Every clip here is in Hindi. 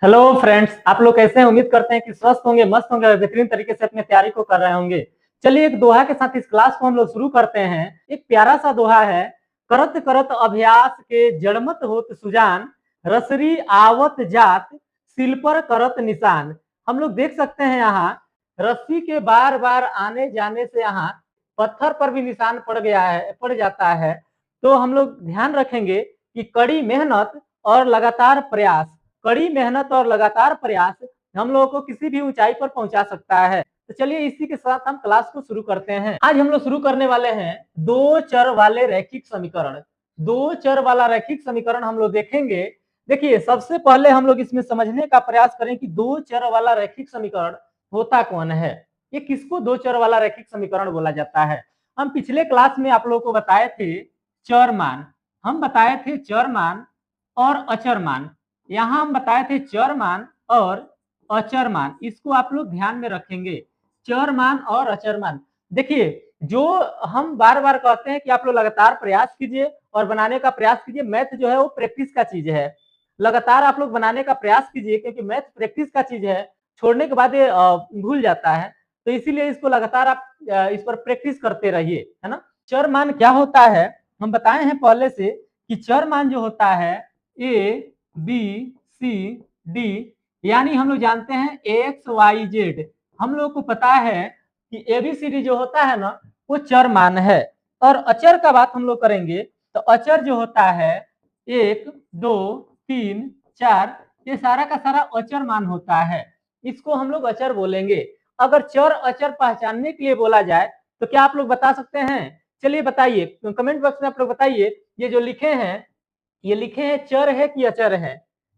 हेलो फ्रेंड्स, आप लोग कैसे हैं? उम्मीद करते हैं कि स्वस्थ होंगे, मस्त होंगे और बेहतरीन तरीके से अपनी तैयारी को कर रहे होंगे। चलिए एक दोहा के साथ इस क्लास को हम लोग शुरू करते हैं। एक प्यारा सा दोहा है। करत करत अभ्यास के जड़मत होत सुजान, रसरी आवत जात सिल पर करत निशान। हम लोग देख सकते हैं यहाँ रस्सी के बार बार आने जाने से यहाँ पत्थर पर भी निशान पड़ जाता है। तो हम लोग ध्यान रखेंगे कि कड़ी मेहनत और लगातार प्रयास हम लोगों को किसी भी ऊंचाई पर पहुंचा सकता है। तो चलिए इसी के साथ हम क्लास को शुरू करते हैं। आज हम लोग शुरू करने वाले हैं दो चर वाले रैखिक समीकरण। दो चर वाला रैखिक समीकरण हम लोग देखेंगे। देखिए सबसे पहले हम लोग इसमें समझने का प्रयास करें कि दो चर वाला रैखिक समीकरण होता कौन है। ये किसको दो चर वाला रैखिक समीकरण बोला जाता है? हम पिछले क्लास में आप लोगों को बताए थे चर मान। हम बताए थे चर मान और अचर मान। यहां हम बताए थे चर मान और अचर मान। इसको आप लोग ध्यान में रखेंगे, चर मान और अचर मान। देखिए जो हम बार बार कहते हैं कि आप लोग लगातार प्रयास कीजिए और बनाने का प्रयास कीजिए। मैथ जो है वो प्रैक्टिस का चीज है। लगातार आप लोग बनाने का प्रयास कीजिए क्योंकि मैथ प्रैक्टिस का चीज है। छोड़ने के बाद ये भूल जाता है, तो इसीलिए इसको लगातार आप इस पर प्रैक्टिस करते रहिए, है ना। चर मान क्या होता है? हम बताए हैं पहले से कि चर मान जो होता है ए बी सी डी, यानी हम लोग जानते हैं एक्स वाई जेड। हम लोग को पता है कि एबीसीडी जो होता है ना वो चर मान है। और अचर का बात हम लोग करेंगे तो अचर जो होता है 1 2 3 4, ये सारा का सारा अचर मान होता है। इसको हम लोग अचर बोलेंगे। अगर चर अचर पहचानने के लिए बोला जाए तो क्या आप लोग बता सकते हैं? चलिए बताइए, कमेंट बॉक्स में आप लोग बताइए। ये जो लिखे हैं, ये लिखे हैं चर है कि अचर है?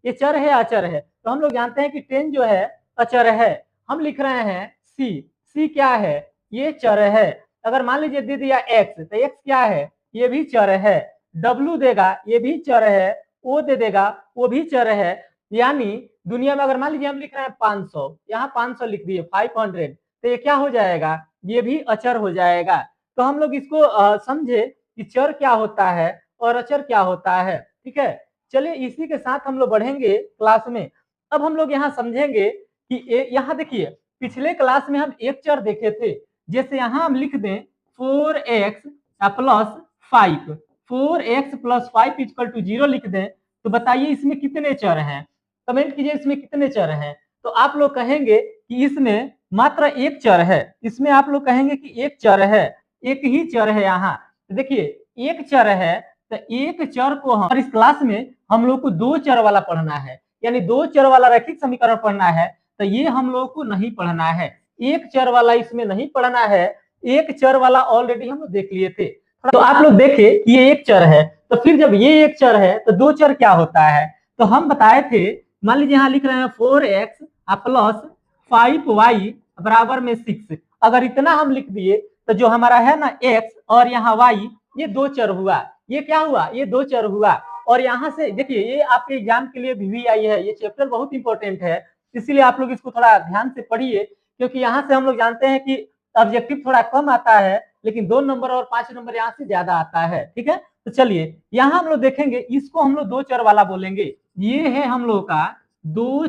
ये चर है अचर है? तो हम लोग जानते हैं कि 10 जो है अचर है। हम लिख रहे हैं सी। सी क्या है? ये चर है। अगर मान लीजिए दे दिया एक्स, तो एक्स क्या है? ये भी चर है। डब्लू देगा, ये भी चर है। ओ दे देगा, वो भी चर है। यानी दुनिया में अगर मान लीजिए हम लिख रहे हैं 500, यहाँ 500 लिख दिए 500, तो ये क्या हो जाएगा? ये भी अचर हो जाएगा। तो हम लोग इसको समझे कि चर क्या होता है और अचर क्या होता है। ठीक है, चलिए इसी के साथ हम लोग बढ़ेंगे क्लास में। अब हम लोग यहाँ समझेंगे कि यहाँ देखिए पिछले क्लास में हम एक चर देखे थे। जैसे यहाँ हम लिख दें 4x plus 5, 4x plus 5 equal to 0 लिख दें, तो बताइए इसमें कितने चर हैं? कमेंट कीजिए इसमें कितने चर हैं। तो आप लोग कहेंगे कि इसमें मात्र एक चर है। इसमें आप लोग कहेंगे कि एक चर है, एक ही चर है। यहाँ देखिए एक चर है, तो एक चर को हम इस क्लास में हम लोग को दो चर वाला पढ़ना है, यानी दो चर वाला रैखिक समीकरण पढ़ना है। तो ये हम लोग को नहीं पढ़ना है, एक चर वाला इसमें नहीं पढ़ना है। एक चर वाला ऑलरेडी हम लोग देख लिए थे। तो आप लोग देखे कि ये एक चर है, तो फिर जब ये एक चर है तो दो चर क्या होता है? तो हम बताए थे, मान लीजिए यहाँ लिख रहे हैं 4x प्लस 5y बराबर में 6। अगर इतना हम लिख दिए तो जो हमारा है ना x और यहाँ y, ये दो चर हुआ। ये क्या हुआ? ये दो चर हुआ। और यहाँ से देखिए ये आपके एग्जाम के लिए VVI है, ये चैप्टर बहुत इंपॉर्टेंट है, इसीलिए आप लोग इसको थोड़ा ध्यान से पढ़िए। क्योंकि यहाँ से हम लोग जानते हैं कि ऑब्जेक्टिव थोड़ा कम आता है, लेकिन 2 नंबर और 5 नंबर यहाँ से ज्यादा आता है। ठीक है, तो चलिए यहाँ हम लोग देखेंगे, इसको हम लोग दो चर वाला बोलेंगे। ये है हम लोग का दो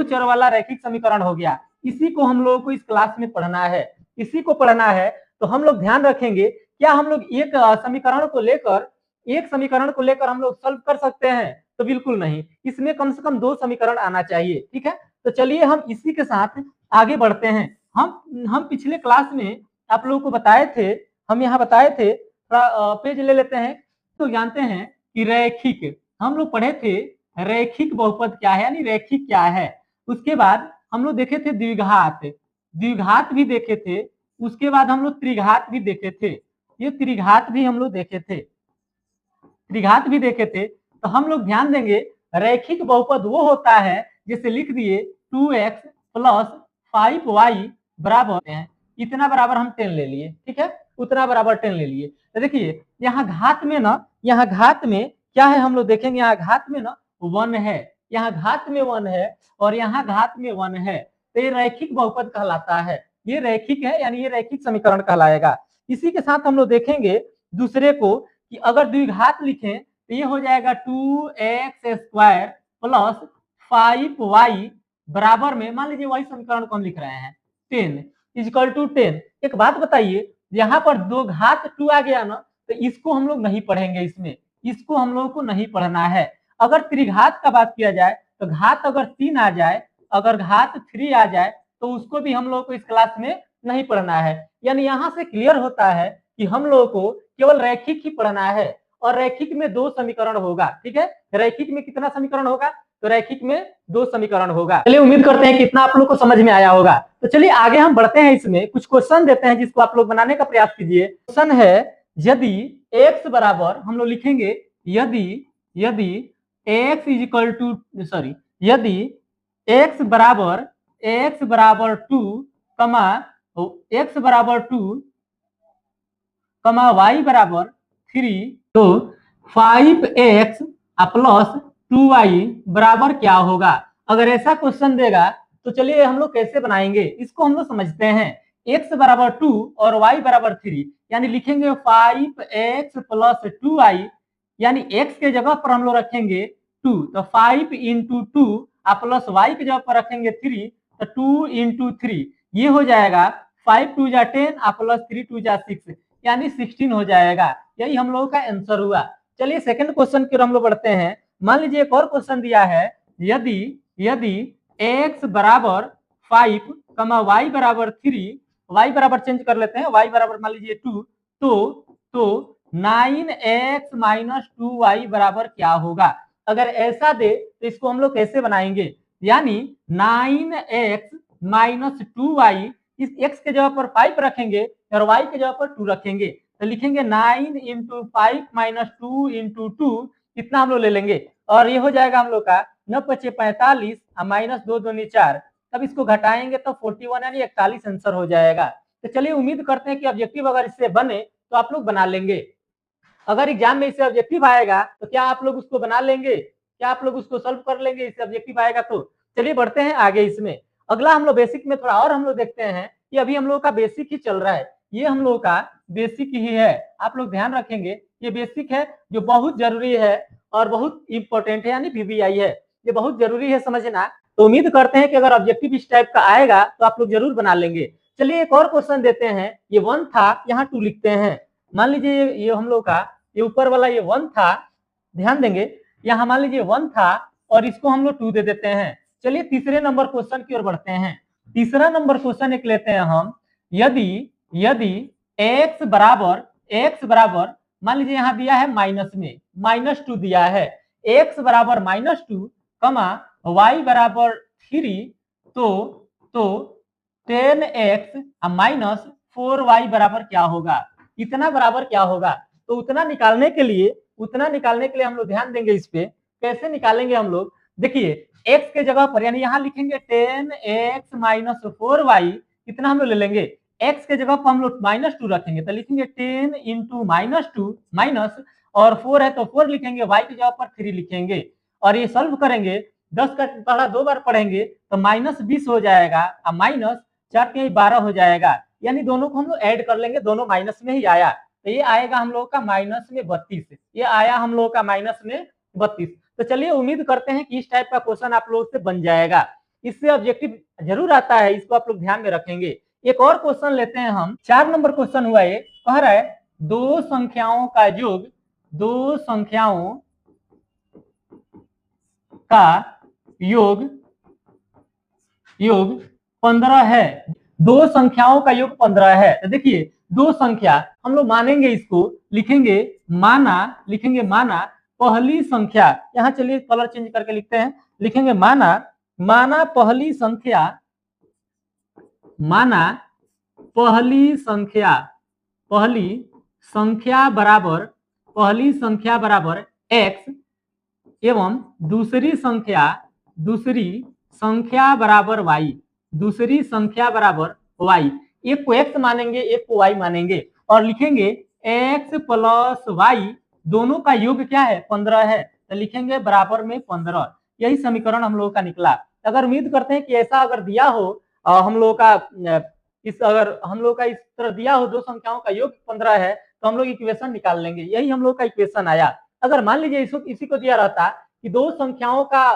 चर वाला रैखिक समीकरण हो गया। इसी को हम लोगों को इस क्लास में पढ़ना है, इसी को पढ़ना है। तो हम लोग ध्यान रखेंगे, क्या हम लोग एक समीकरण को लेकर हम लोग सॉल्व कर सकते हैं? तो बिल्कुल नहीं, इसमें कम से कम दो समीकरण आना चाहिए। ठीक है, तो चलिए हम इसी के साथ आगे बढ़ते हैं। हम पिछले क्लास में आप लोगों को बताए थे, हम यहाँ बताए थे, पेज ले लेते हैं। तो जानते हैं कि रैखिक, हम लोग पढ़े थे रैखिक बहुपद क्या है, यानी रैखिक क्या है। उसके बाद हम लोग देखे थे द्विघात भी देखे थे। उसके बाद हम लोग त्रिघात भी देखे थे। ये त्रिघात भी हम लोग देखे थे, त्रिघात भी देखे थे। तो हम लोग ध्यान देंगे, रैखिक बहुपद वो होता है जैसे लिख दिए 2x प्लस 5y बराबर है, इतना बराबर हम 10 ले लिए। ठीक है, उतना बराबर 10 ले लिए। तो देखिए यहाँ घात में ना, यहाँ घात में क्या है हम लोग देखेंगे, यहाँ घात में ना 1 है, यहाँ घात में 1 है और यहाँ घात में 1 है। तो ये रैखिक बहुपद कहलाता है, ये रैखिक है, यानी ये रैखिक समीकरण कहलाएगा। इसी के साथ हम लोग देखेंगे दूसरे को कि अगर द्विघात लिखें तो ये हो जाएगा 2x² प्लस 5y बराबर में, मान लीजिए वही समीकरण को हम लिख रहे हैं 10 इक्वल टू 10। एक बात बताइए, यहाँ पर 2 घात 2 आ गया ना, तो इसको हम लोग नहीं पढ़ेंगे, इसमें इसको हम लोग को नहीं पढ़ना है। अगर त्रिघात का बात किया जाए तो घात अगर 3 आ जाए, अगर घात 3 आ जाए तो उसको भी हम लोग को इस क्लास में नहीं पढ़ना है। यानी यहाँ से क्लियर होता है कि हम लोग को केवल रैखिक ही पढ़ना है, और रैखिक में 2 समीकरण होगा। ठीक है, रैखिक में कितना समीकरण होगा? तो रैखिक में 2 समीकरण होगा। चलिए उम्मीद करते हैं कि इतना आप लोग को समझ में आया होगा। तो चलिए आगे हम बढ़ते हैं, इसमें कुछ क्वेश्चन देते हैं जिसको आप लोग बनाने का प्रयास कीजिए। क्वेश्चन है, यदि x बराबर, हम लोग लिखेंगे यदि x is equal to, sorry, यदि x बराबर 2 कमा x बराबर 2 कमा y बराबर 3, तो 5x प्लस 2y बराबर क्या होगा? अगर ऐसा क्वेश्चन देगा तो चलिए हम लोग कैसे बनाएंगे, इसको हम लोग समझते हैं। x बराबर 2 और y बराबर 3, यानी लिखेंगे 5x प्लस 2y, यानी x के जगह पर हम लोग रखेंगे 2, तो 5 इंटू 2 प्लस y के जगह पर रखेंगे 3, तो 2 इंटू 3, ये हो जाएगा 5 2 जा 10 प्लस 3 2 जा 6, यानी 16 हो जाएगा। यही हम लोगों का आंसर हुआ। चलिए सेकंड क्वेश्चन की ओर हम लोग बढ़ते हैं। मान लीजिए एक और क्वेश्चन दिया है, यदि x बराबर 5 कमा y बराबर 3, y बराबर चेंज कर लेते हैं, y बराबर मान लीजिए 2, तो 9x माइनस 2y बराबर क्या होगा? अगर ऐसा दे तो इसको हम लोग कैसे बनाएंगे? यानी 9x माइनस 2y, इस x के जगह पर 5 रखेंगे और y के जगह पर 2 रखेंगे, तो लिखेंगे 9 इंटू 5 माइनस 2 इंटू 2, कितना हम लोग ले लेंगे, और ये हो जाएगा हम लोग का 9 पचे 45 माइनस 2 दूनी 4, तब इसको घटाएंगे तो 41 यानी 41 आंसर हो जाएगा। तो चलिए उम्मीद करते हैं कि ऑब्जेक्टिव अगर इससे बने तो आप लोग बना लेंगे। अगर एग्जाम में इससे ऑब्जेक्टिव आएगा तो क्या आप लोग उसको बना लेंगे? क्या आप लोग उसको सॉल्व कर लेंगे इससे ऑब्जेक्टिव आएगा तो? चलिए बढ़ते हैं आगे। इसमें अगला हम लोग बेसिक में थोड़ा और हम लोग देखते हैं कि अभी हम लोग का बेसिक ही चल रहा है, ये हम लोग का बेसिक ही है। आप लोग ध्यान रखेंगे, ये बेसिक है जो बहुत जरूरी है और बहुत इंपॉर्टेंट है, यानी VVI है, ये बहुत जरूरी है समझना। तो उम्मीद करते हैं कि अगर ऑब्जेक्टिव इस टाइप का आएगा तो आप लोग जरूर बना लेंगे। चलिए एक और क्वेश्चन देते हैं, ये 1 था, यहाँ 2 लिखते हैं। मान लीजिए ये हम लोग का ये ऊपर वाला ये 1 था, ध्यान देंगे, यहाँ मान लीजिए 1 था और इसको हम लोग 2 दे देते हैं। चलिए तीसरे नंबर क्वेश्चन की ओर बढ़ते हैं। तीसरा नंबर क्वेश्चन एक लेते हैं हम, यदि x बराबर मान लीजिए यहाँ दिया है माइनस में, -2 दिया है, x बराबर -2 कमा y बराबर 3, तो 10x माइनस 4y बराबर क्या होगा? इतना बराबर क्या होगा? तो उतना निकालने के लिए हम लोग ध्यान देंगे इस पे, कैसे निकालेंगे हम लोग। देखिए x के जगह पर, यानी यहाँ लिखेंगे 10x माइनस 4y, कितना हम लोग ले लेंगे, x के जगह पर हम लोग -2 रखेंगे, तो लिखेंगे 10 इंटू -2 माइनस, और 4 है तो 4 लिखेंगे, y की जगह पर 3 लिखेंगे, और ये सॉल्व करेंगे, 10 का पढ़ा 2 बार पढ़ेंगे तो -20 हो जाएगा, और माइनस 4 के 12 हो जाएगा, यानी दोनों को हम लोग ऐड कर लेंगे, दोनों माइनस में ही आया, तो ये आएगा हम लोग का माइनस में 32, ये आया हम लोग का माइनस में 32। तो चलिए उम्मीद करते हैं कि इस टाइप का क्वेश्चन आप लोग से बन जाएगा, इससे ऑब्जेक्टिव जरूर आता है, इसको आप लोग ध्यान में रखेंगे। एक और क्वेश्चन लेते हैं हम, 4 नंबर क्वेश्चन हुआ, ये कह रहा है दो संख्याओं का योग 15 है, दो संख्याओं का योग 15 है। तो देखिए दो संख्या हम लोग मानेंगे, इसको लिखेंगे माना पहली संख्या, यहाँ चलिए कलर चेंज करके लिखते हैं, लिखेंगे माना पहली बराबर x एवं दूसरी संख्या बराबर y, एक को x मानेंगे एक को y मानेंगे, और लिखेंगे x प्लस y, दोनों का योग क्या है, 15 है, तो लिखेंगे बराबर में 15। यही समीकरण हम लोगों का निकला। अगर उम्मीद करते हैं कि ऐसा अगर दिया हो हम लोगों का इस तरह दिया हो, दो संख्याओं का योग 15 है, तो हम लोग इक्वेशन निकाल लेंगे, यही हम लोग का इक्वेशन आया। अगर मान लीजिए इसी को दिया रहता कि दो संख्याओं का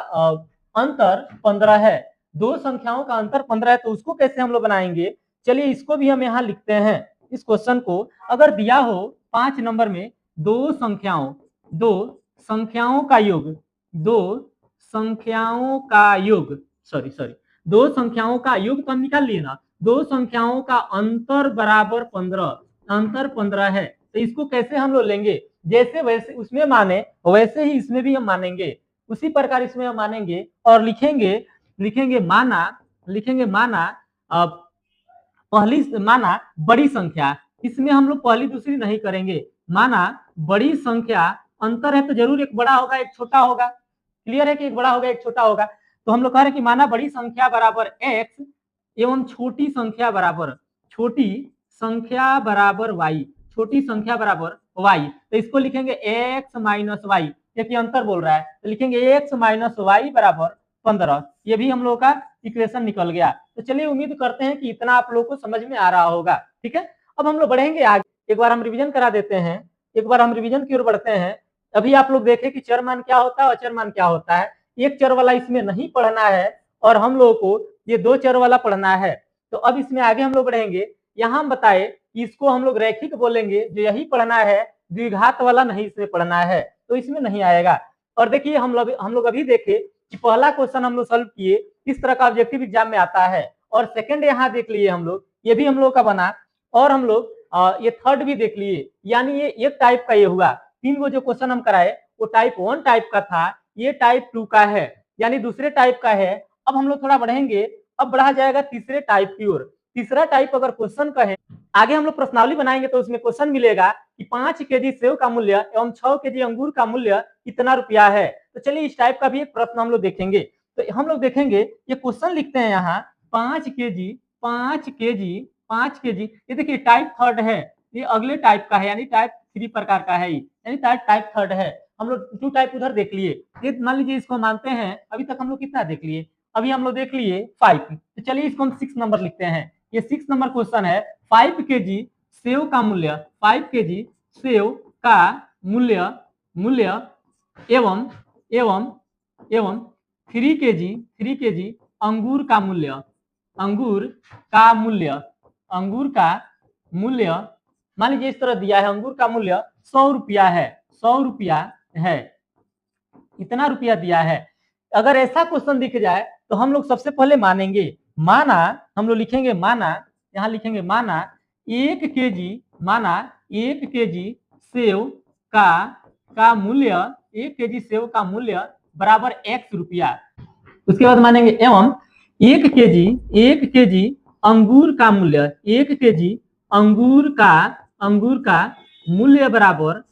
अंतर 15 है, दो संख्याओं का अंतर 15 है, तो उसको कैसे हम लोग बनाएंगे? चलिए इसको भी हम यहाँ लिखते हैं। इस क्वेश्चन को अगर दिया हो 5 नंबर में दो संख्याओं का योग, दो संख्याओं का योग तो हम निकाल लिए ना, दो संख्याओं का अंतर बराबर 15, अंतर 15 है, तो इसको कैसे हम लोग लेंगे? जैसे वैसे उसमें माने वैसे ही इसमें भी हम मानेंगे, उसी प्रकार इसमें हम मानेंगे और लिखेंगे माना माना बड़ी संख्या, इसमें हम लोग पहली दूसरी नहीं करेंगे, माना बड़ी संख्या, अंतर है तो जरूर एक बड़ा होगा एक छोटा होगा, क्लियर है कि एक बड़ा होगा एक छोटा होगा, तो हम लोग कह रहे हैं कि माना बड़ी संख्या बराबर x एवं छोटी संख्या बराबर y, छोटी संख्या बराबर y, तो इसको लिखेंगे x माइनस वाई, क्योंकि अंतर बोल रहा है, तो लिखेंगे x माइनस वाई बराबर 15, ये भी हम लोग का इक्वेशन निकल गया। तो चलिए उम्मीद करते हैं कि इतना आप लोग को समझ में आ रहा होगा, ठीक है। अब हम लोग बढ़ेंगे आगे, एक बार हम रिवीजन करा देते हैं, एक बार हम रिवीजन की ओर बढ़ते हैं। अभी आप लोग देखें कि चर मान क्या होता है और अचर मान क्या होता है। एक चर वाला इसमें नहीं पढ़ना है और हम लोगों को ये दो चर वाला पढ़ना है। तो अब इसमें आगे हम लोग बढ़ेंगे, यहाँ हम बताए कि इसको हम लोग रैखिक बोलेंगे, जो यही पढ़ना है, द्विघात वाला नहीं इसमें पढ़ना है, तो इसमें नहीं आएगा। और देखिए हम लोग अभी देखे कि पहला क्वेश्चन हम लोग सॉल्व किए, किस तरह का ऑब्जेक्टिव एग्जाम में आता है, और सेकंड यहाँ देख लिए हम लोग, ये भी हम लोग का बना, और हम लोग ये थर्ड भी देख लिए, यानी ये एक टाइप का ये हुआ। तीन वो जो क्वेश्चन हम कराए वो टाइप 1 टाइप का था, ये टाइप 2 का है, यानी दूसरे टाइप का है। अब हम लोग थोड़ा बढ़ेंगे, अब बढ़ा जाएगा तीसरे टाइप की ओर। तीसरा टाइप अगर क्वेश्चन का है, आगे हम लोग प्रश्नावली बनाएंगे तो उसमें क्वेश्चन मिलेगा कि 5 केजी सेव का मूल्य एवं 6 केजी अंगूर का मूल्य कितना रुपया है। तो चलिए इस टाइप का भी एक प्रश्न हम लोग देखेंगे। तो हम लोग देखेंगे, ये क्वेश्चन लिखते हैं यहाँ 5 केजी, ये देखिए टाइप थर्ड है, ये अगले टाइप का है, यानी टाइप 3 प्रकार का है, यानी टाइप थर्ड है। हम लोग 2 टाइप उधर देख लिए, ये मान लीजिए इसको मानते हैं, अभी तक हम लोग कितना देख लिए, अभी हम लोग देख लिए 5, तो चलिए इसको हम 6 नंबर लिखते हैं। ये 6 नंबर क्वेश्चन है, 5 केजी सेव का मूल्य, 5 केजी सेव का मूल्य एवं 3 केजी अंगूर का मूल्य, मान लीजिए इस तरह दिया है, अंगूर का मूल्य 100 रुपया है, इतना रुपया दिया है। अगर ऐसा क्वेश्चन दिख जाए तो हम लोग सबसे पहले मानेंगे, हम लोग लिखेंगे यहाँ लिखेंगे माना 1 केजी सेव का मूल्य, 1 केजी सेव का मूल्य बराबर x रुपया। उसके बाद मानेंगे एवं 1 केजी अंगूर का मूल्य, 1 केजी अंगूर का मूल्य बराबर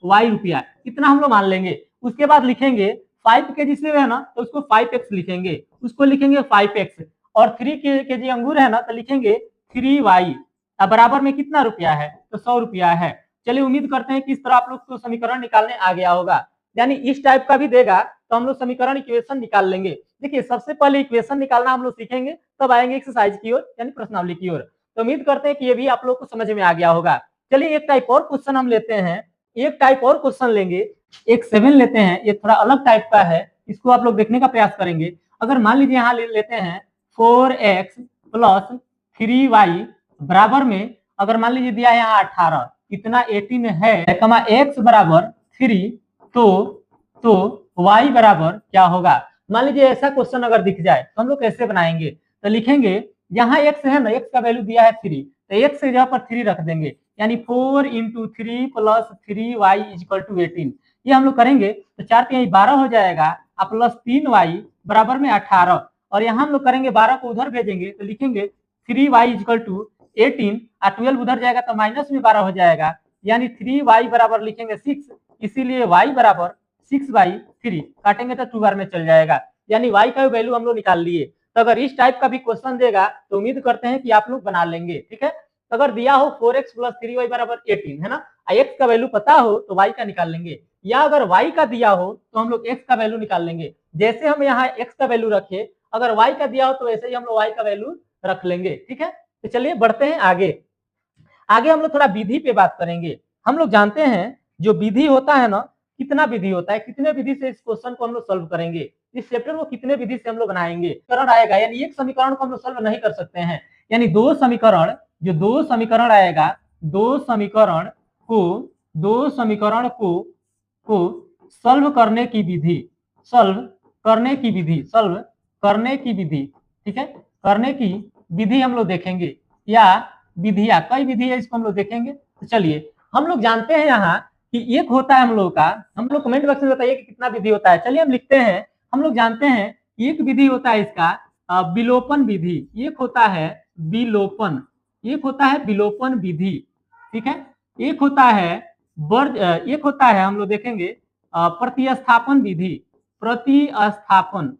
y रुपया, इतना हम लोग मान लेंगे। उसके बाद लिखेंगे 5 केजी सेव है ना, तो उसको 5x लिखेंगे, उसको लिखेंगे 5x, और 3 केजी अंगूर है ना, तो लिखेंगे 3y, बराबर में कितना रुपया है, तो 100 रुपया है। चलिए उम्मीद करते हैं कि इस तरह आप लोग को समीकरण निकालने आ गया होगा, यानी इस टाइप का भी देगा तो हम लोग समीकरण इक्वेशन निकाल लेंगे। देखिए सबसे पहले इक्वेशन निकालना हम लोग सीखेंगे, तब आएंगे एक्सरसाइज की ओर, यानी प्रश्नावली की ओर। तो उम्मीद करते हैं कि ये भी आप लोग को समझ में आ गया होगा। चलिए एक टाइप और क्वेश्चन हम लेते हैं, एक टाइप और क्वेश्चन लेंगे, एक 7 लेते हैं, ये थोड़ा अलग टाइप का है, इसको आप लोग देखने का प्रयास करेंगे। अगर मान लीजिए यहाँ लेते हैं 4x प्लस 3y बराबर में, अगर मान लीजिए दिया है यहाँ 18, कितना 18 है, कमा x बराबर 3, तो y बराबर क्या होगा। मान लीजिए ऐसा क्वेश्चन अगर दिख जाए तो हम लोग कैसे बनाएंगे, तो लिखेंगे यहाँ x है ना, x का वैल्यू दिया है 3, तो x की जगह पर 3 रख देंगे, यानी 4 × 3 प्लस 3y इक्वल टू 18। ये हम लोग करेंगे तो 4 के 12 हो जाएगा, प्लस 3y बराबर में 18, और यहाँ हम लोग करेंगे 12 को उधर भेजेंगे तो लिखेंगे 3y इक्वल टू 18, 12 उधर जाएगा तो माइनस में 12 हो जाएगा, यानी 3y बराबर लिखेंगे 6, इसीलिए y बराबर 6/3, काटेंगे तो 2 बार में चल जाएगा, यानी y का वैल्यू हम लोग निकाल लिए। तो अगर इस टाइप का भी क्वेश्चन देगा तो उम्मीद करते हैं कि आप लोग बना लेंगे, ठीक है। तो अगर दिया हो 4x प्लस 3y बराबर 18 है ना, x का वैल्यू पता हो तो y का निकाल लेंगे, या अगर y का दिया हो तो हम लोग x का वैल्यू निकाल लेंगे। जैसे हम यहाँ x का वैल्यू रखे, अगर y का दिया हो तो वैसे ही हम लोग y का वैल्यू रख लेंगे, ठीक है। तो चलिए बढ़ते हैं आगे हम लोग थोड़ा विधि पे बात करेंगे। हम लोग जानते हैं जो विधि होता है ना, कितना विधि होता है, कितने विधि से इस क्वेश्चन को हम लोग सॉल्व करेंगे। इस चैप्टर को कितने विधि से हम लोग बनाएंगे, समीकरण आएगा, यानी एक समीकरण को हम लोग सॉल्व नहीं कर सकते हैं, यानी दो समीकरण आएगा, दो समीकरण को सॉल्व करने की विधि, ठीक है, करने की विधि हम लोग देखेंगे, या विधियां, कई विधि है इसको हम लोग देखेंगे। तो चलिए हम लोग जानते हैं यहाँ कि एक होता है हम लोग का, हम लोग कमेंट बॉक्स में बताइए कि कितना विधि होता है। चलिए हम लिखते हैं, हम लोग जानते हैं एक विधि होता है इसका विलोपन विधि, एक होता है विलोपन विधि, ठीक है। एक होता है हम लोग देखेंगे प्रतिस्थापन विधि, प्रतिस्थापन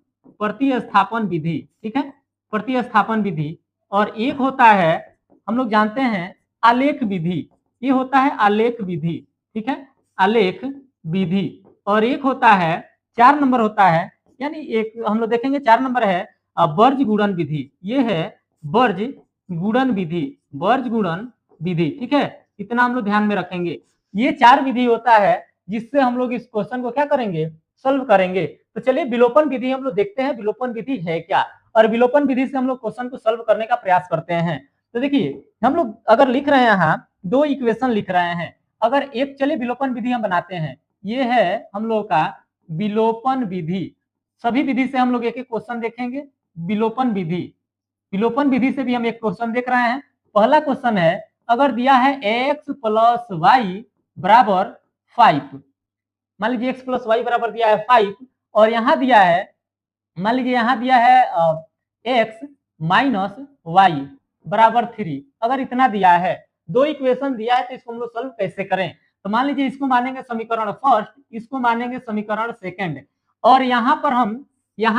विधि, ठीक है, प्रतिस्थापन विधि। और एक होता है हम लोग जानते हैं आलेख विधि, ये होता है आलेख विधि, ठीक है, आलेख विधि। और एक होता है 4 नंबर होता है, यानी एक हम लोग देखेंगे 4 नंबर है वर्ज गुणन विधि, ये है वर्ज गुणन विधि, ठीक है, इतना हम लोग ध्यान में रखेंगे। ये 4 विधि होता है जिससे हम लोग इस क्वेश्चन को क्या करेंगे, सॉल्व करेंगे। तो चलिए विलोपन विधि हम लोग देखते हैं, विलोपन विधि है क्या, और विलोपन विधि से हम लोग क्वेश्चन को सॉल्व करने का प्रयास करते हैं। तो देखिए हम लोग अगर लिख रहे हैं यहाँ 2 इक्वेशन लिख रहे हैं, अगर एक, चलिए विलोपन विधि हम बनाते हैं, ये है हम लोग का विलोपन विधि। सभी विधि से हम लोग एक एक क्वेश्चन देखेंगे। विलोपन विधि से भी हम एक क्वेश्चन देख रहे हैं। पहला क्वेश्चन है, अगर दिया है x प्लस वाई बराबर 5, मान लीजिए x प्लस वाई बराबर दिया है 5, और यहाँ दिया है, मान लीजिए यहाँ दिया है x माइनस वाई बराबर 3, अगर इतना दिया है, 2 इक्वेशन दिया है, तो इसको हम लोग सॉल्व कैसे करें। तो मान लीजिए इसको मानेंगे समीकरण फर्स्ट, इसको मानेंगे समीकरण सेकंड, और यहाँ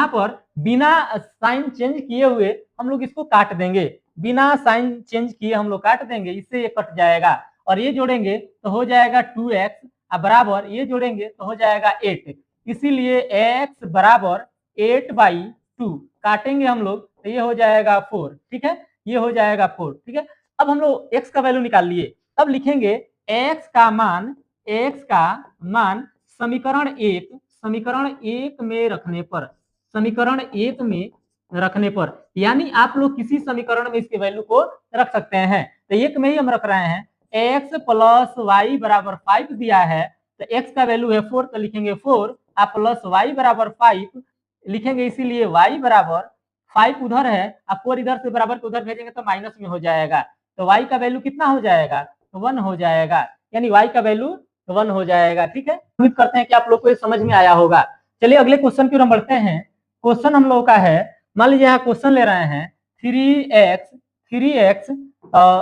पर बिना साइन चेंज किए हुए हम लोग इसको काट देंगे, बिना साइन चेंज किए हम लोग काट देंगे, इससे ये कट जाएगा, और ये जोड़ेंगे तो हो जाएगा 2x बराबर, ये जोड़ेंगे तो हो जाएगा 8, इसीलिए x बराबर 8/2, काटेंगे हम लोग तो ये हो जाएगा 4, ठीक है, ये हो जाएगा 4, ठीक है। अब हम लोग x का वैल्यू निकाल लिए, अब लिखेंगे x का मान समीकरण 1 में रखने पर, यानी आप लोग किसी समीकरण में इसके वैल्यू को रख सकते हैं। तो एक में ही हम रख रहे हैं, x प्लस वाई बराबर 5 दिया है, तो x का वैल्यू है 4, तो लिखेंगे 4 आप प्लस वाई बराबर 5 लिखेंगे, इसीलिए y बराबर 5 उधर है, आप 4 इधर से बराबर को उधर भेजेंगे तो माइनस में हो जाएगा, तो y का वैल्यू कितना हो जाएगा, 1 हो जाएगा, यानी y का वैल्यू 1 हो जाएगा, ठीक है। उम्मीद करते हैं कि आप लोग को ये समझ में आया होगा। चलिए अगले क्वेश्चन की ओर हम बढ़ते हैं। क्वेश्चन हम लोगों का है, मान लीजिए यहाँ क्वेश्चन ले रहे हैं 3x,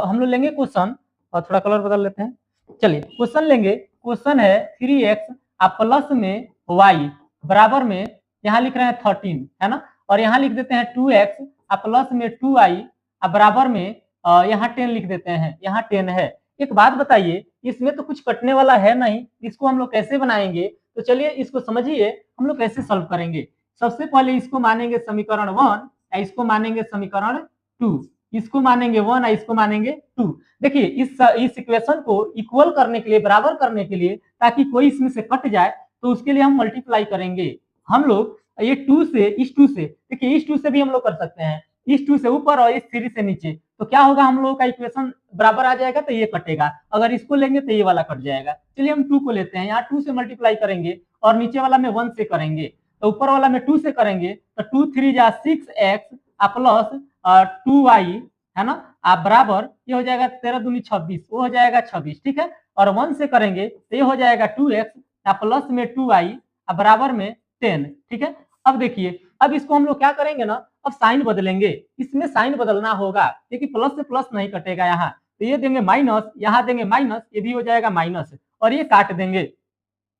हम लोग लेंगे क्वेश्चन, और थोड़ा कलर बदल लेते हैं। चलिए क्वेश्चन लेंगे, क्वेश्चन है 3x आप प्लस में y बराबर में, यहाँ लिख रहे हैं 13, है ना, और यहाँ लिख देते हैं 2x आप प्लस में 2y बराबर में यहाँ 10 लिख देते हैं, यहाँ 10 है। एक बात बताइए, इसमें तो कुछ कटने वाला है नहीं, इसको हम लोग कैसे बनाएंगे। तो चलिए इसको समझिए हम लोग कैसे सॉल्व करेंगे। सबसे पहले इसको मानेंगे समीकरण 1, इसको मानेंगे समीकरण 2, इसको मानेंगे 1, इसको मानेंगे 2। देखिए इस इक्वेशन को इक्वल करने के लिए, बराबर करने के लिए, ताकि कोई इसमें से कट जाए, तो उसके लिए हम मल्टीप्लाई करेंगे। हम लोग ये 2 से, इस 2 से, देखिए इस 2 से भी हम लोग कर सकते हैं, इस 2 से ऊपर और इस 3 से नीचे, तो क्या होगा, हम लोगों का इक्वेशन बराबर आ जाएगा, तो ये कटेगा, अगर इसको लेंगे तो ये वाला कट जाएगा। चलिए हम 2 को लेते हैं, यहाँ 2 से मल्टीप्लाई करेंगे, और नीचे वाला में 1 से करेंगे, तो ऊपर वाला में 2 से करेंगे, तो 2 3 जा 6x प्लस 2y, है ना, आप बराबर, ये हो जाएगा 13 दूनी 26, वो हो जाएगा 26, ठीक है, और 1 से करेंगे तो ये हो जाएगा 2x प्लस में 2y बराबर में 10, ठीक है। अब देखिए, अब इसको हम लोग क्या करेंगे ना, अब साइन बदलेंगे, इसमें साइन बदलना होगा, क्योंकि प्लस से प्लस नहीं कटेगा यहाँ, तो ये देंगे माइनस, यहाँ देंगे माइनस, ये भी हो जाएगा माइनस, और ये काट देंगे,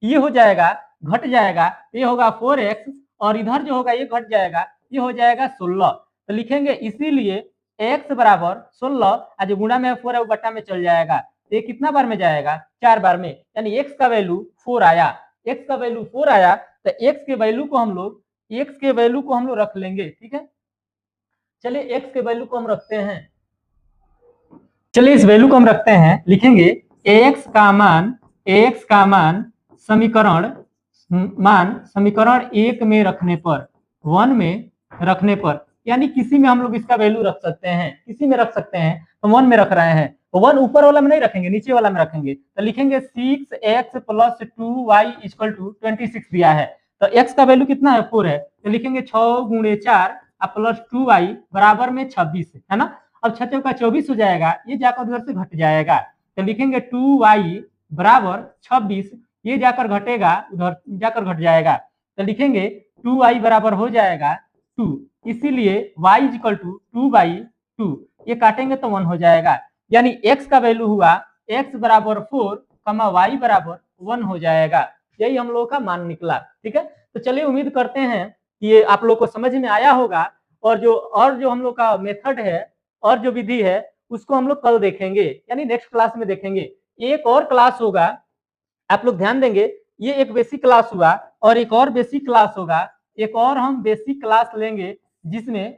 ये हो जाएगा, घट जाएगा, ये होगा 4x, और इधर जो होगा ये घट जाएगा, ये हो जाएगा 16। तो लिखेंगे इसीलिए x बराबर 16, जो गुणा में 4 है वो बट्टा में चल जाएगा, तो ये कितना बार में जाएगा, 4 बार में, यानी x का वैल्यू 4 आया, x का वैल्यू 4 आया, तो x के वैल्यू को हम लोग रख लेंगे, ठीक है। चलिए x के वैल्यू को हम रखते हैं, चलिए इस वैल्यू को हम रखते हैं, लिखेंगे ax का मान समीकरण मान समीकरण 1 में रखने पर, 1 में रखने पर, यानी किसी में हम लोग इसका वैल्यू रख सकते हैं, किसी में रख सकते हैं, तो 1 में रख रहे हैं, तो 1 ऊपर वाला में नहीं रखेंगे, नीचे वाला में रखेंगे, तो लिखेंगे 6x + 2y = 26 दिया है, तो x का वैल्यू कितना है 4 है, तो लिखेंगे 6 × 4 + 2y बराबर में 26 है ना। अब 6 का 24 हो जाएगा, ये जाकर उधर से घट जाएगा, तो लिखेंगे 2y बराबर 26, ये जाकर घटेगा, उधर जाकर घट जाएगा, तो लिखेंगे 2y बराबर हो जाएगा 2, इसीलिए y = 2/2, ये काटेंगे तो 1 हो जाएगा, यानी x का वैल्यू हुआ x बराबर 4, y बराबर 1 हो जाएगा, यही हम लोगों का मान निकला। ठीक है, तो चलिए उम्मीद करते हैं कि ये आप लोग को समझ में आया होगा, और जो हम लोग का मेथड है और जो विधि है उसको हम लोग कल देखेंगे, यानी नेक्स्ट क्लास में देखेंगे। एक और क्लास होगा, आप लोग ध्यान देंगे, ये एक बेसिक क्लास हुआ और एक और बेसिक क्लास होगा, एक और हम बेसिक क्लास लेंगे जिसमें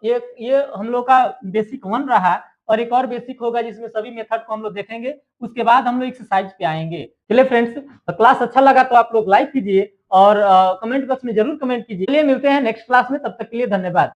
ये हम लोग का बेसिक 1 रहा, और एक और बेसिक होगा जिसमें सभी मेथड को हम लोग देखेंगे, उसके बाद हम लोग एक्सरसाइज पे आएंगे। चलिए फ्रेंड्स, क्लास अच्छा लगा तो आप लोग लाइक कीजिए और कमेंट बॉक्स में जरूर कमेंट कीजिए। चलिए मिलते हैं नेक्स्ट क्लास में, तब तक के लिए धन्यवाद।